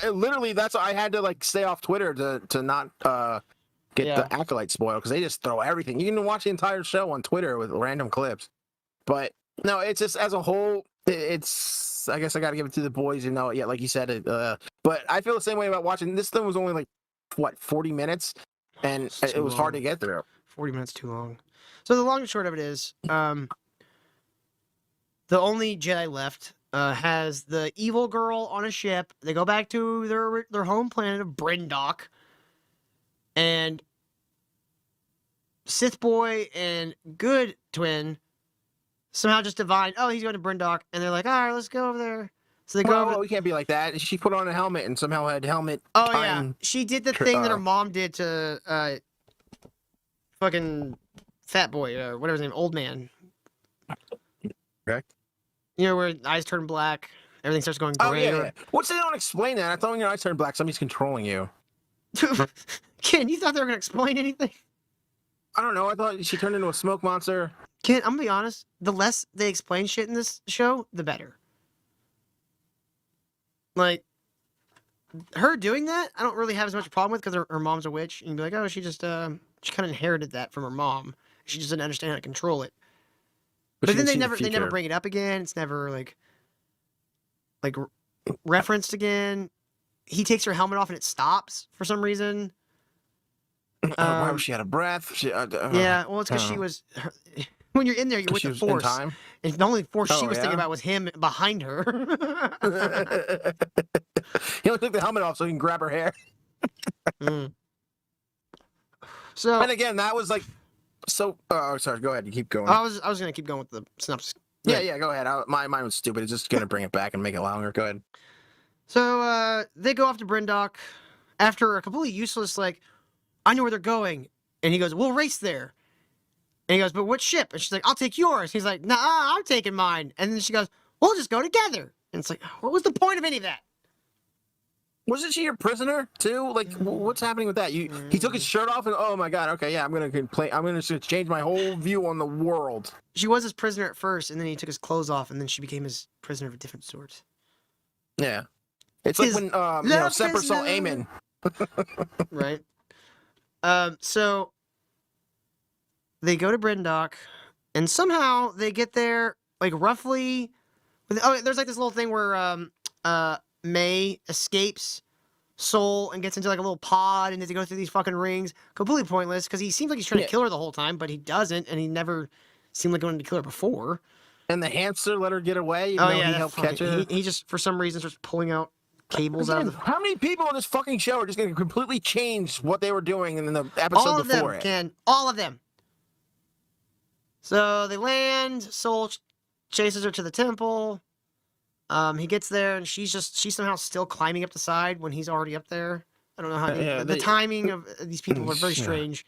Literally, that's why I had to like stay off Twitter to not get the Acolyte spoiled, because they just throw everything. You can watch the entire show on Twitter with random clips. But no, it's just as a whole, it's, I guess I got to give it to the boys, yeah, like you said it. But I feel the same way about watching. This thing was only like, what, 40 minutes? And it was hard to get through. 40 minutes too long. So the long and short of it is, the only Jedi left has the evil girl on a ship. They go back to their home planet of Brindok. And Sith boy and good twin somehow just divine, oh, he's going to Brindok. And they're like, all right, let's go over there. So they go over. We can't be like that. She put on a helmet and somehow had helmet. Oh, yeah. She did the thing that her mom did to fucking fat boy, or whatever his name, old man. Correct. You know, where eyes turn black, everything starts going gray. Oh, yeah. What's they don't explain that? I thought when your eyes turn black, somebody's controlling you. Ken, you thought they were going to explain anything? I don't know. I thought she turned into a smoke monster. Ken, I'm going to be honest. The less they explain shit in this show, the better. Like, her doing that, I don't really have as much problem with, because her mom's a witch. And you'd be like, oh, she just, she kind of inherited that from her mom. She just didn't understand how to control it. But then they never bring it up again. It's never, like referenced again. He takes her helmet off and it stops for some reason. Why was she out of breath? Yeah, well, it's because she was... When you're in there, you're with the Force. And the only Force she was thinking about was him behind her. He only took the helmet off so he can grab her hair. So, and again, that was like... So, sorry, go ahead. You keep going. I was going to keep going with the synopsis. Yeah, go ahead. Mine was stupid. It's just going to bring it back and make it longer. Go ahead. So, they go off to Brindok after a completely useless, like, I know where they're going. And he goes, we'll race there. And he goes, but what ship? And she's like, I'll take yours. He's like, nah, I'm taking mine. And then she goes, we'll just go together. And it's like, what was the point of any of that? Wasn't she your prisoner too? Like, what's happening with that? He took his shirt off and, oh my god, okay, yeah, I'm gonna change my whole view on the world. She was his prisoner at first, and then he took his clothes off, and then she became his prisoner of a different sort. Yeah. It's like when, Semper saw Aemon. Right. So they go to Brindok, and somehow they get there, like, roughly... there's, like, this little thing where, May escapes Soul and gets into, like, a little pod, and they have to go through these fucking rings. Completely pointless, because he seems like he's trying to kill her the whole time, but he doesn't, and he never seemed like going to kill her before. And the hamster let her get away, even though he helped catch her. He just, for some reason, starts pulling out cables out of the... How many people on this fucking show are just going to completely change what they were doing in the episode before it? Ken. All of them. So they land, Soul chases her to the temple. He gets there, and she's somehow still climbing up the side when he's already up there. I don't know how the timing of these people are very strange.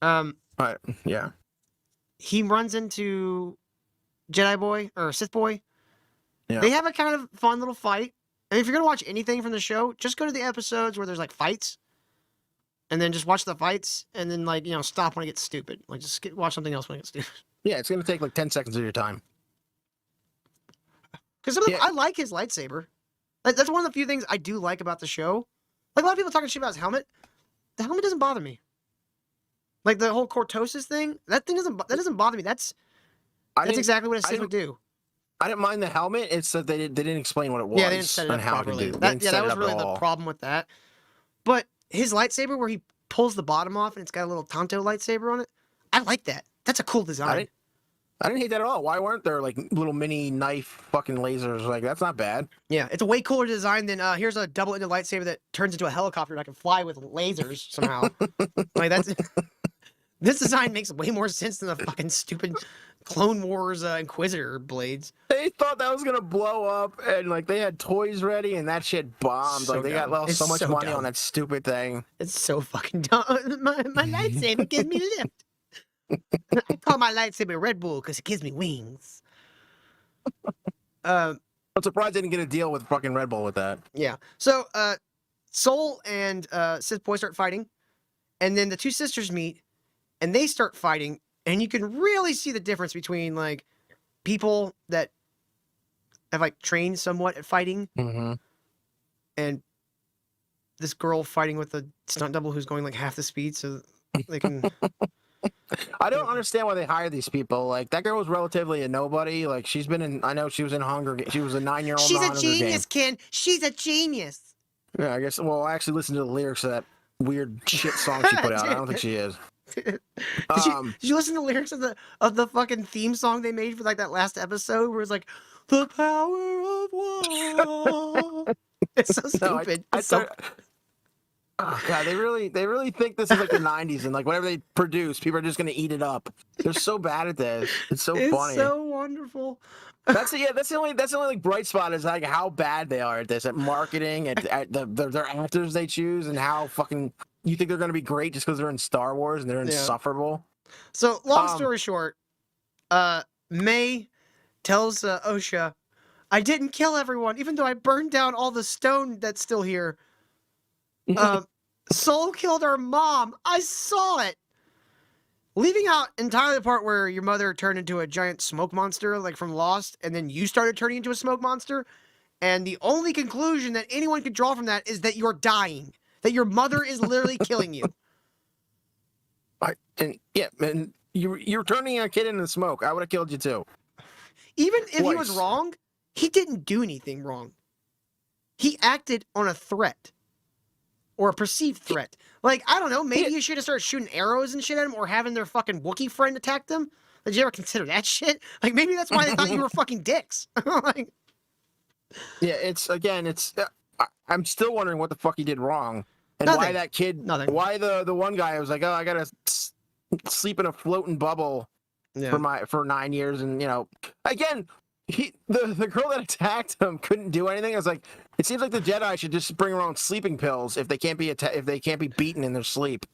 Yeah. He runs into Jedi boy or Sith boy. Yeah. They have a kind of fun little fight. And if you're gonna watch anything from the show, just go to the episodes where there's like fights, and then just watch the fights, and then stop when it gets stupid. Like just watch something else when it gets stupid. Yeah, it's gonna take like 10 seconds of your time. Because I like his lightsaber. That's one of the few things I do like about the show. Like, a lot of people talking shit about his helmet. The helmet doesn't bother me. Like, the whole cortosis thing, that doesn't bother me. That's exactly what a Sith would do. I didn't mind the helmet. It's that they didn't explain what it was. Yeah, they didn't set it up properly. That was really the problem with that. But his lightsaber, where he pulls the bottom off and it's got a little Tonto lightsaber on it, I like that. That's a cool design. I didn't hate that at all. Why weren't there, like, little mini knife fucking lasers? Like, that's not bad. Yeah, it's a way cooler design than, here's a double-ended lightsaber that turns into a helicopter that can fly with lasers somehow. Like, that's... This design makes way more sense than the fucking stupid Clone Wars Inquisitor blades. They thought that was gonna blow up, and, like, they had toys ready, and that shit bombed. So like, they got lost so much money on that stupid thing. It's so fucking dumb. My lightsaber gives me lift. I call my lightsaber Red Bull because it gives me wings. I'm surprised they didn't get a deal with fucking Red Bull with that. Yeah. So, Soul and Sith Boy start fighting, and then the two sisters meet, and they start fighting, and you can really see the difference between, like, people that have, like, trained somewhat at fighting, and this girl fighting with a stunt double who's going like half the speed, so they can. I don't understand why they hire these people. Like that girl was relatively a nobody. Like she's been in. I know she was in Hunger. She was a 9-year-old. She's a genius, Ken. She's a genius. Yeah, I guess. Well, I actually listened to the lyrics of that weird shit song she put out. I don't think she is. Did you listen to the lyrics of the fucking theme song they made for like that last episode where it's like the power of one? It's so stupid. Oh god, they really think this is like the '90s and like whatever they produce, people are just gonna eat it up. They're so bad at this. It's so funny. It's so wonderful. That's the only like bright spot is like how bad they are at this, at marketing, at their actors they choose, and how fucking you think they're gonna be great just because they're in Star Wars and they're insufferable. So long story short, May tells Osha, "I didn't kill everyone, even though I burned down all the stone that's still here. Soul killed our mom. I saw it." Leaving out entirely the part where your mother turned into a giant smoke monster, like from Lost, and then you started turning into a smoke monster. And the only conclusion that anyone could draw from that is that you're dying. That your mother is literally killing you. And you're turning a kid into smoke. I would have killed you too. Even if he was wrong, he didn't do anything wrong. He acted on a threat. Or a perceived threat. Like, I don't know, maybe you should have started shooting arrows and shit at him, or having their fucking Wookiee friend attack them. Did you ever consider that shit? Like, maybe that's why they thought you were fucking dicks. Like, yeah, I'm still wondering what the fuck he did wrong. And why that kid, why the one guy was like, oh, I gotta sleep in a floating bubble for 9 years. And, again, the girl that attacked him couldn't do anything. I was like, it seems like the Jedi should just bring around sleeping pills if they can't be beaten in their sleep.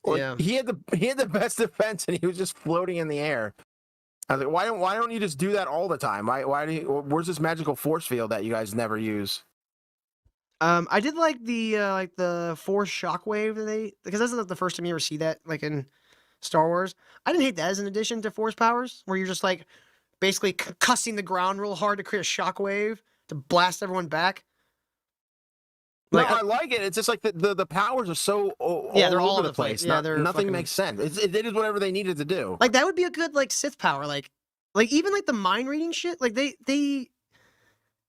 Yeah, he had the best defense, and he was just floating in the air. I was like, why don't you just do that all the time? Where's this magical force field that you guys never use? I did like the force shockwave because that's not the first time you ever see that like in Star Wars. I didn't hate that as an addition to force powers, where you're just like basically concussing the ground real hard to create a shockwave to blast everyone back. Like, no, I like it. It's just like the powers are so they're all over the place. Yeah, nothing makes sense. It is whatever they needed to do. Like that would be a good like Sith power. Like even like the mind reading shit. Like they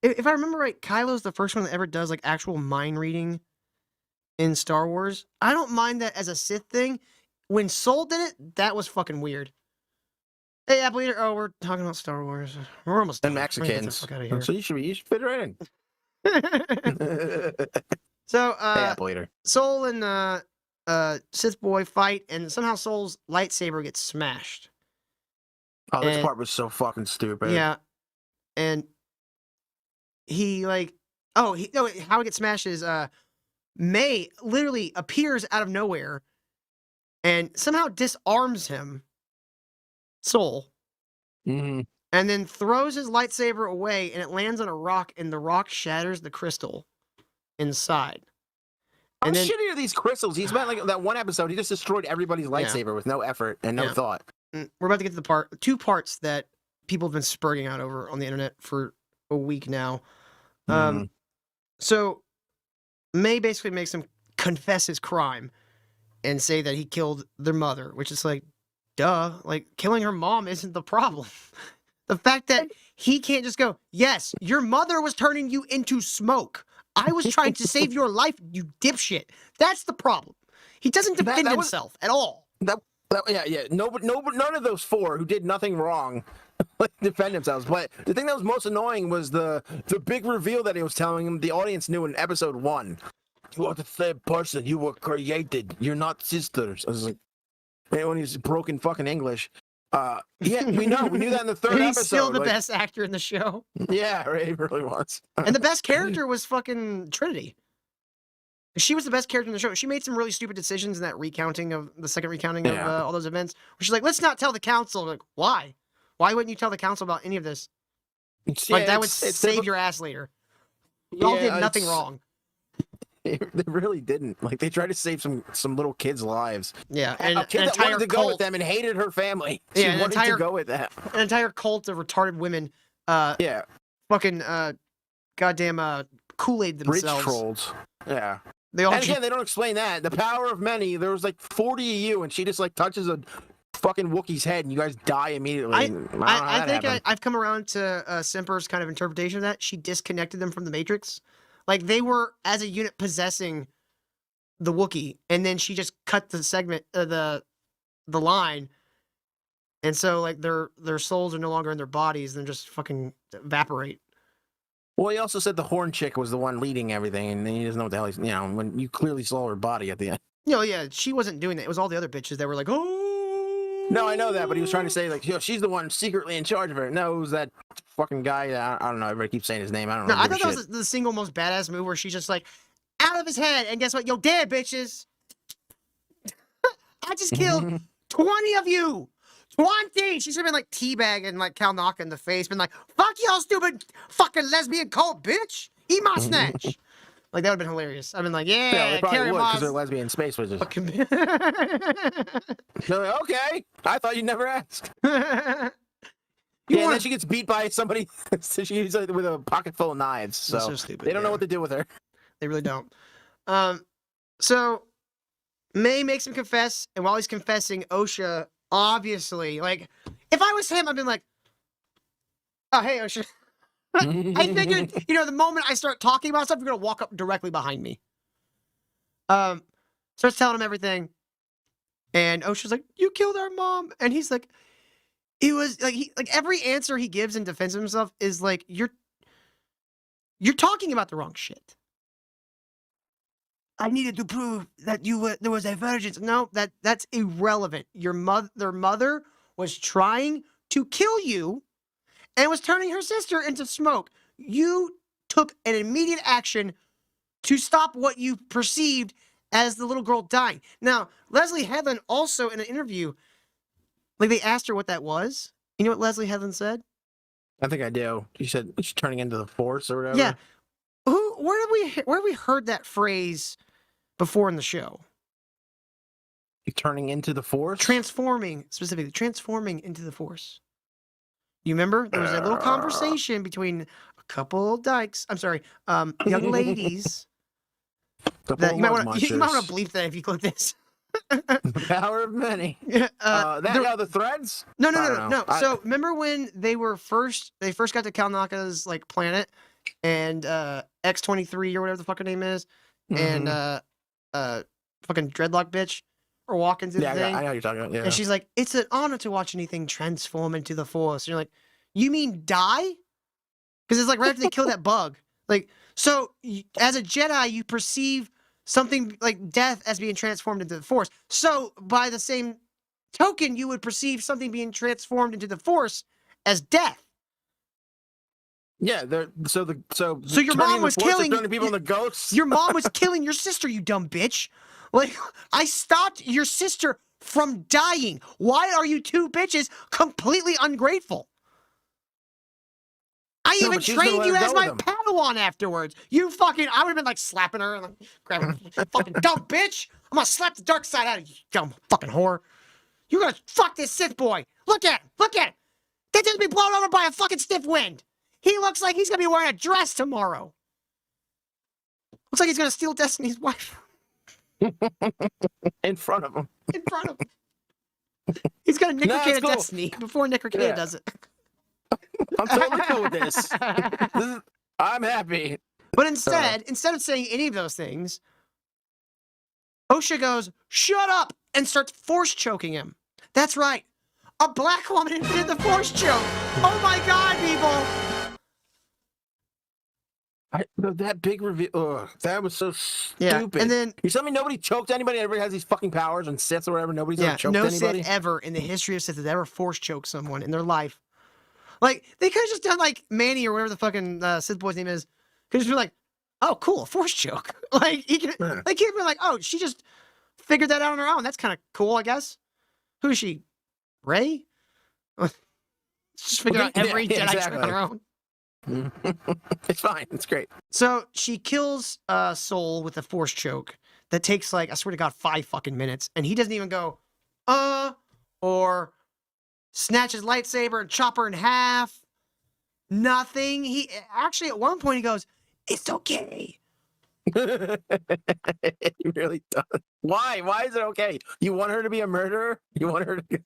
if I remember right, Kylo's the first one that ever does like actual mind reading in Star Wars. I don't mind that as a Sith thing. When Soul did it, that was fucking weird. Hey, Apple Eater. Oh, we're talking about Star Wars. We're almost done. And Mexicans. Fuck out of here. So you should fit right in. So, hey, Apple Eater. Soul and Sith Boy fight, and somehow Soul's lightsaber gets smashed. Oh, this part was so fucking stupid. Yeah, and he like, how it gets smashed is May literally appears out of nowhere, and somehow disarms him. Soul. Mm-hmm. And then throws his lightsaber away, and it lands on a rock, and the rock shatters the crystal inside. How shitty are these crystals? He spent like that one episode, he just destroyed everybody's lightsaber with no effort and no thought. We're about to get to the two parts that people have been spurting out over on the internet for a week now. So May basically makes him confess his crime and say that he killed their mother, which is like, duh, like killing her mom isn't the problem. The fact that he can't just go, yes, your mother was turning you into smoke. I was trying to save your life, you dipshit. That's the problem. He doesn't defend himself at all. None of those four who did nothing wrong defend themselves. But the thing that was most annoying was the big reveal that he was telling him the audience knew in episode 1. You are the third person. You were created. You're not sisters. I was like, when he's broken fucking English. We knew that in the third episode. He's still the best actor in the show. Yeah, he really was. And the best character was fucking Trinity. She was the best character in the show. She made some really stupid decisions in that second recounting of all those events. Where she's like, let's not tell the council. I'm like, why? Why wouldn't you tell the council about any of this? Like, that would save your ass later. Y'all did nothing wrong. They really didn't. Like, they tried to save some little kids' lives. Yeah, and a kid that wanted to go with them and hated her family. She wanted to go with that. An entire cult of retarded women. Fucking goddamn Kool-Aid Bridge themselves. trolls. Yeah. They all And again, they don't explain that. The power of many. There was like 40 of you, and she just like touches a fucking Wookiee's head, and you guys die immediately. I think I've come around to Semper's kind of interpretation of that. She disconnected them from the Matrix. Like, they were, as a unit, possessing the Wookiee, and then she just cut the segment, the line, and so, like, their souls are no longer in their bodies, and just fucking evaporate. Well, he also said the horn chick was the one leading everything, and then he doesn't know what the hell he's, when you clearly saw her body at the end. Yeah, she wasn't doing that. It was all the other bitches that were like, oh. No, I know that, but he was trying to say, like, she's the one secretly in charge of her. No, it was that fucking guy. I don't know. Everybody keeps saying his name. I don't know. No, I thought that was the single most badass move where she's just like, out of his head, and guess what? Yo, dead, bitches. I just killed 20 of you. 20! She should have been like teabagging like Cal Naka in the face, been like, fuck y'all stupid fucking lesbian cult, bitch! Eat my snatch! Like, that would have been hilarious. I've been like, they probably carry would, Moz. because they're lesbian space wizards. Fucking... They're like, okay, I thought you'd never ask. And then she gets beat by somebody she's like, with a pocket full of knives, so stupid, they don't know what to do with her. They really don't. So May makes him confess, and while he's confessing, OSHA obviously, like, if I was him, I'd been like, oh, hey, OSHA. I figured, the moment I start talking about stuff, you're going to walk up directly behind me. Starts telling him everything. And OSHA's like, you killed our mom. And he's like, it was like, every answer he gives in defense of himself is like, you're talking about the wrong shit. I needed to prove that there was a virgin. No, that's irrelevant. Their mother was trying to kill you and was turning her sister into smoke. You took an immediate action to stop what you perceived as the little girl dying. Now, Leslie Headland also in an interview, like, they asked her what that was. You know what Leslie Headland said? I think I do. She said she's turning into the Force or whatever. Yeah. Where have we heard that phrase before in the show? Turning into the Force? Specifically, transforming into the Force. You remember? There was a little conversation between a couple of dykes. I'm sorry, young ladies. That you might want to bleep that if you click this. The power of many. The threads? No. So remember when they first got to Cal Naka's like planet, and X-23 or whatever the fuck her name is, and fucking dreadlock bitch are walking through the thing. I know what you're talking about. Yeah. And she's like, it's an honor to watch anything transform into the Force. And you're like, you mean die? Because it's like right after they kill that bug. Like, so as a Jedi, you perceive something like death as being transformed into the Force. So by the same token, you would perceive something being transformed into the Force as death. Yeah, so your mom was killing people into ghosts. Your mom was killing your sister, you dumb bitch. Like, I stopped your sister from dying. Why are you two bitches completely ungrateful? I even trained you as my Padawan afterwards. I would have been like slapping her and like grabbing her. Fucking dumb bitch. I'm gonna slap the dark side out of you, dumb fucking whore. You're gonna fuck this Sith boy. Look at him. That doesn't be blown over by a fucking stiff wind. He looks like he's gonna be wearing a dress tomorrow. Looks like he's gonna steal Destiny's wife. In front of him. He's gonna Nick Arcana Destiny before Nick Arcana does it. I'm totally cool with this. I'm happy. But instead of saying any of those things, OSHA goes, shut up, and starts force choking him. That's right. A black woman did the force choke. Oh my God, people. That big reveal, that was so stupid. Yeah, and then you tell me nobody choked anybody. Everybody has these fucking powers and Siths or whatever. Nobody's ever choked anybody. No Sith ever in the history of Sith has ever force choked someone in their life. Like, they could have just done like Manny or whatever the fucking Sith boy's name is. Could just be like, oh, cool, force choke. Like, he could have been like, oh, she just figured that out on her own. That's kind of cool, I guess. Who is she? Rey? Just figure out every Jedi trick on her own. It's fine. It's great. So she kills Soul with a force choke that takes like, I swear to God, 5 fucking minutes. And he doesn't even go, or snatch his lightsaber and chop her in half. Nothing. He actually, at one point, he goes, It's okay. He really does. Why? Why is it okay? You want her to be a murderer? You want her to?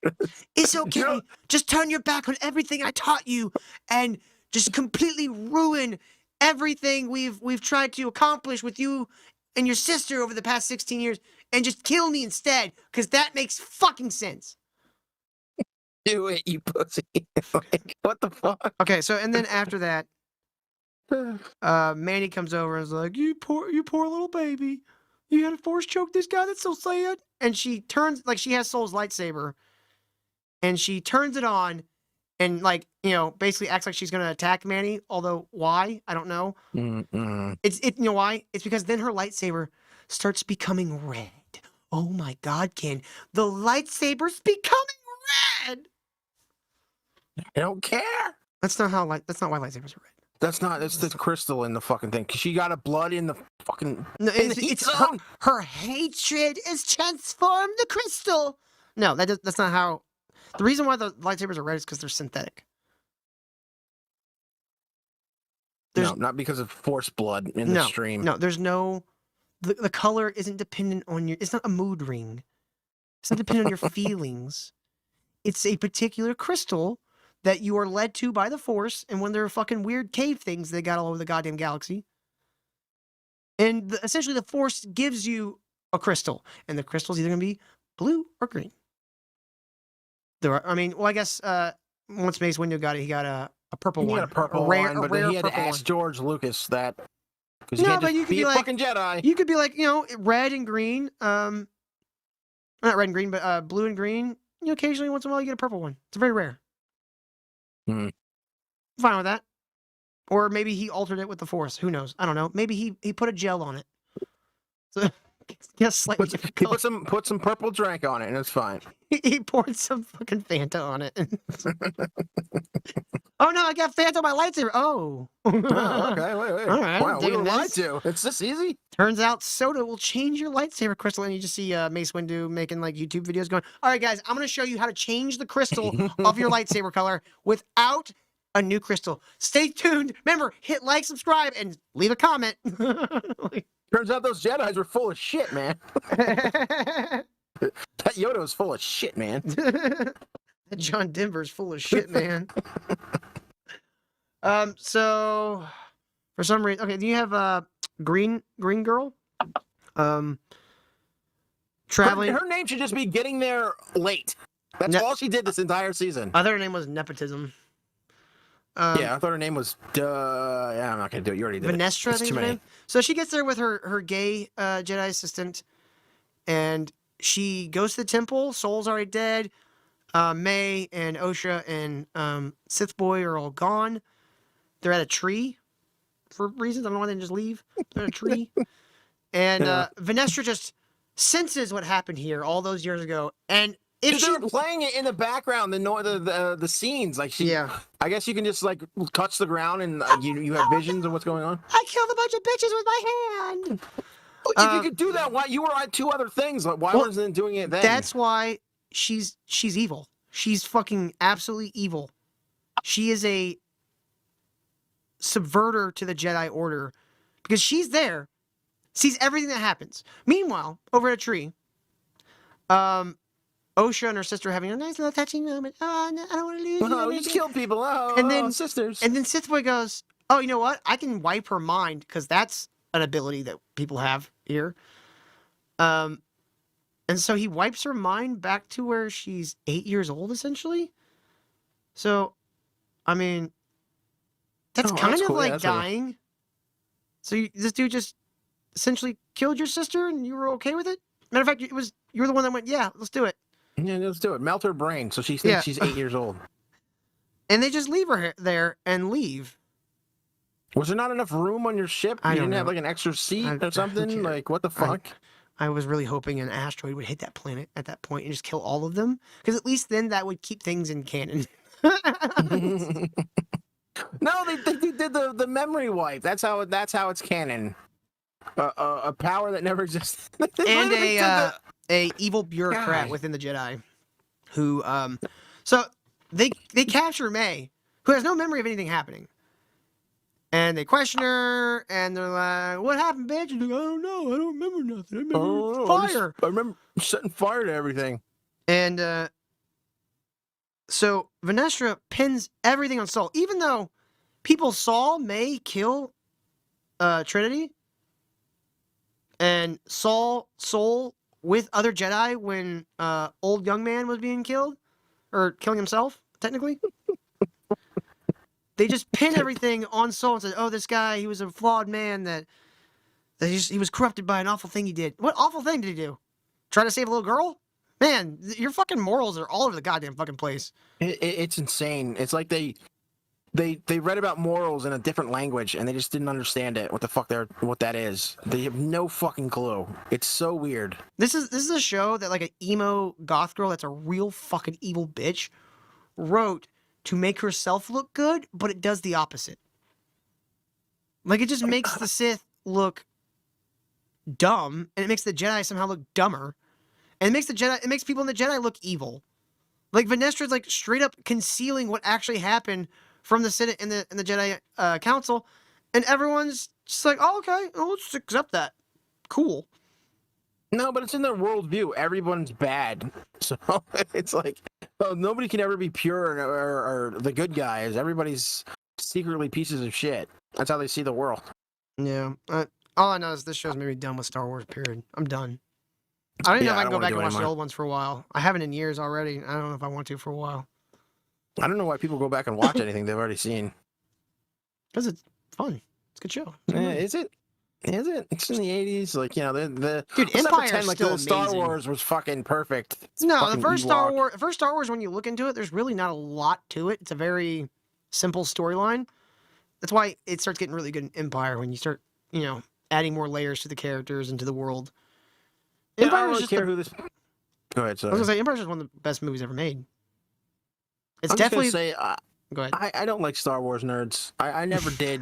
It's okay. Just turn your back on everything I taught you, and just completely ruin everything we've tried to accomplish with you and your sister over the past 16 years, and just kill me instead, because that makes fucking sense. Do it, you pussy. Like, what the fuck? Okay, so and then after that, Mandy comes over and is like, you poor little baby. You had to force choke this guy? That's so sad. And she turns, like, she has Soul's lightsaber, and she turns it on and, like, you know, basically acts like she's going to attack Manny. Although, why? I don't know. You know why? It's because then her lightsaber starts becoming red. Oh my God, Ken. The lightsaber's becoming red. I don't care. That's not why lightsabers are red. That's not. It's the crystal in the fucking thing. Cause she got a blood in the fucking. No, it's her hatred is transformed the crystal. No, that's not how. The reason why the lightsabers are red is because they're synthetic. No, not because of force blood in the stream. No, there's no. The color isn't dependent on your. It's not a mood ring. It's not dependent on your feelings. It's a particular crystal that you are led to by the Force, and when there are fucking weird cave things they got all over the goddamn galaxy. And essentially the Force gives you a crystal, and the crystal's either going to be blue or green. I guess once Mace Windu got it, he got a purple one. He got a purple one, but then he had to ask George Lucas that. Because you could be a fucking Jedi. You could be like, you know, red and green. Not red and green, but blue and green. You know, occasionally, once in a while, you get a purple one. It's very rare. Fine with that. Or maybe he altered it with the Force. Who knows? I don't know. Maybe he put a gel on it. So yes, slightly different color. Put some purple drink on it, and it's fine. He poured some fucking Fanta on it. Oh no, I got Fanta on my lightsaber. Oh. Okay, wait. All right, wow, we were lied to. It's this easy. Turns out soda will change your lightsaber crystal, and you just see Mace Windu making like YouTube videos going, all right, guys, I'm going to show you how to change the crystal of your lightsaber color without a new crystal. Stay tuned. Remember, hit like, subscribe, and leave a comment. Turns out those Jedis were full of shit, man. That Yoda was full of shit, man. That John Denver's full of shit, man. So for some reason, okay, do you have green girl? Traveling. Her name should just be getting there late. That's all she did this entire season. I thought her name was nepotism. Yeah, I thought her name was. Yeah, I'm not gonna do it. You already did. Venestra, I think her name. So she gets there with her gay Jedi assistant, and she goes to the temple. Soul's already dead. May and Osha and Sith Boy are all gone. They're at a tree for reasons. I don't know why they didn't just leave. They're at a tree. And Venestra just senses what happened here all those years ago. And if they're playing it in the background, the scenes, like she, I guess you can just like touch the ground and you have visions of what's going on. I killed a bunch of bitches with my hand. If you could do that, why you were on two other things? Like why wasn't doing it then? That's why she's evil. She's fucking absolutely evil. She is a subverter to the Jedi Order because she's there, sees everything that happens. Meanwhile, over at a tree, Osha and her sister are having a nice little touching moment. Oh, no, I don't want to lose you. Oh, you just killed people. Oh, and then sisters. And then Sith Boy goes, oh, you know what? I can wipe her mind because that's an ability that people have here. And so he wipes her mind back to where she's 8 years old, essentially. So, I mean, that's kind of cool. Like dying. So this dude just essentially killed your sister, and you were okay with it? Matter of fact, you were the one that went, yeah, let's do it. Yeah, let's do it. Melt her brain so she thinks she's 8 years old. And they just leave her there and leave. Was there not enough room on your ship? You didn't have like an extra seat or something? Like, what the fuck? I was really hoping an asteroid would hit that planet at that point and just kill all of them. Because at least then that would keep things in canon. No, they did the memory wipe. That's how it's canon. A power that never existed. And a evil bureaucrat within the Jedi, who so they capture May, who has no memory of anything happening, And they question her, and they're like, "What happened, bitch?" She's like, "I don't know. I don't remember nothing. I remember fire." I remember setting fire to everything. And so Vanestra pins everything on Saul, even though people Saul may kill Trinity and Saul Soul with other Jedi when old young man was being killed or killing himself, technically. They just pin everything on Saul and say, "Oh, this guy, he was a flawed man that he was corrupted by an awful thing he did." What awful thing did he do? Try to save a little girl? Man, your fucking morals are all over the goddamn fucking place. It's insane. It's like they read about morals in a different language and they just didn't understand it. What the fuck what that is? They have no fucking clue. It's so weird. This is a show that like an emo goth girl that's a real fucking evil bitch wrote to make herself look good, but it does the opposite. Like, it just makes the Sith look dumb, and it makes the Jedi somehow look dumber, and it makes people in the Jedi look evil. Like, Vanestra's like straight up concealing what actually happened from the Senate and the Jedi Council, and everyone's just like, "Oh, okay, well, let's accept that. Cool." No, but it's in their worldview. Everyone's bad, so it's like, oh, nobody can ever be pure or the good guys. Everybody's secretly pieces of shit. That's how they see the world. Yeah. All I know is this show's made me done with Star Wars. Period. I'm done. I don't even know if I can go back and watch the old ones for a while. I haven't in years already. I don't know if I want to for a while. I don't know why people go back and watch anything they've already seen. Because it's fun. It's a good show. Is it? Is it? It's in the 80s. Like, you know, dude, Empire like still the Star Wars was fucking perfect. It's no, fucking the first Ewok. Star Wars, when you look into it, there's really not a lot to it. It's a very simple storyline. That's why it starts getting really good in Empire when you start, you know, adding more layers to the characters and to the world. Yeah, Empire I don't was really just care who this. Go ahead, sorry. I was gonna say Empire's just one of the best movies ever made. It's I'm definitely. just gonna say, Go ahead. I don't like Star Wars nerds. I never did.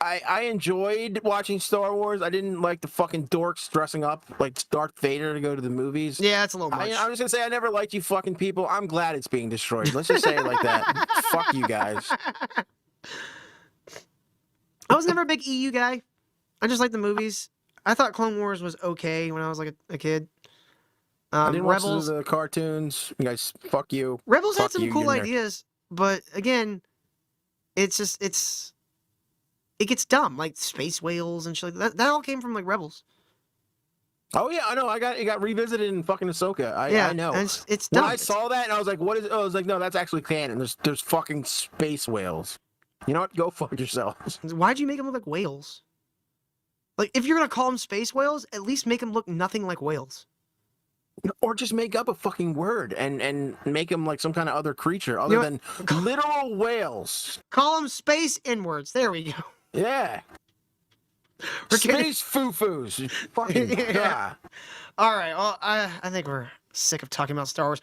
I enjoyed watching Star Wars. I didn't like the fucking dorks dressing up like Darth Vader to go to the movies. Yeah, it's a little much. I'm just gonna say I never liked you fucking people. I'm glad it's being destroyed. Let's just say it like that. Fuck you guys. I was never a big EU guy. I just like the movies. I thought Clone Wars was okay when I was like a kid. I didn't watch Rebels. the cartoons. You guys, fuck you. Rebels had Fuck some you, cool you're nerd. ideas, but again, it gets dumb, like space whales and shit like that. That all came from like Rebels. Oh yeah, I know. It got revisited in fucking Ahsoka. I know. And it's When dumb. I saw that, and I was like, "What is?" I was like, "No, that's actually canon. There's fucking space whales. You know what? Go fuck yourselves." Why'd you make them look like whales? Like, if you're gonna call them space whales, at least make them look nothing like whales. Or just make up a fucking word and make them like some kind of other creature other than literal whales. Call them space N-words. There we go. Yeah. Space foo-foos. Fucking yeah. All right. Well, I think we're sick of talking about Star Wars.